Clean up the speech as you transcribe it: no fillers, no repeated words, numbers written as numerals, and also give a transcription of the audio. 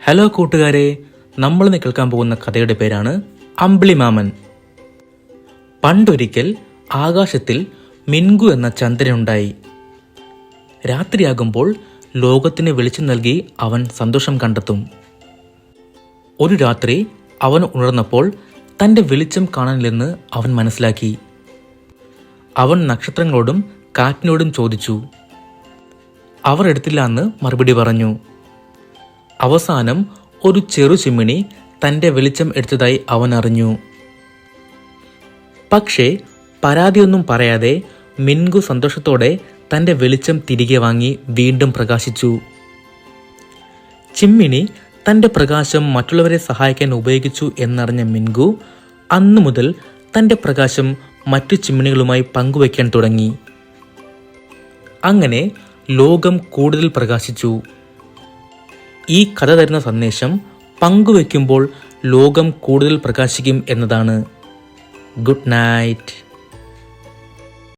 Hello കൂട്ടുകാരെ, നമ്മളിന്ന് കേൾക്കാൻ പോകുന്ന കഥയുടെ പേരാണ് അമ്പിളിമാമൻ. പണ്ടൊരിക്കൽ ആകാശത്തിൽ മിൻഗു എന്ന ചന്ദ്രനുണ്ടായി. രാത്രിയാകുമ്പോൾ ലോകത്തിന് വെളിച്ചം നൽകി അവൻ സന്തോഷം കണ്ടെത്തും. ഒരു രാത്രി അവൻ ഉണർന്നപ്പോൾ തൻ്റെ വെളിച്ചം കാണാനില്ലെന്ന് അവൻ മനസ്സിലാക്കി. അവൻ നക്ഷത്രങ്ങളോടും കാറ്റിനോടും ചോദിച്ചു. അവർ എടുത്തില്ല എന്ന് മറുപടി പറഞ്ഞു. അവസാനം ഒരു ചെറു ചിമ്മിണി തൻ്റെ വെളിച്ചം എടുത്തതായി അവൻ അറിഞ്ഞു. പക്ഷേ പരാതിയൊന്നും പറയാതെ മിൻഗു സന്തോഷത്തോടെ തൻ്റെ വെളിച്ചം തിരികെ വാങ്ങി വീണ്ടും പ്രകാശിച്ചു. ചിമ്മിണി തൻ്റെ പ്രകാശം മറ്റുള്ളവരെ സഹായിക്കാൻ ഉപയോഗിച്ചു എന്നറിഞ്ഞ മിൻഗു അന്നു മുതൽ തൻ്റെ പ്രകാശം മറ്റു ചിമ്മിണികളുമായി പങ്കുവയ്ക്കാൻ തുടങ്ങി. അങ്ങനെ ലോകം കൂടുതൽ പ്രകാശിച്ചു. ഈ കഥ തരുന്ന സന്ദേശം പങ്കുവയ്ക്കുമ്പോൾ ലോകം കൂടുതൽ പ്രകാശിക്കും എന്നതാണ്. Good night.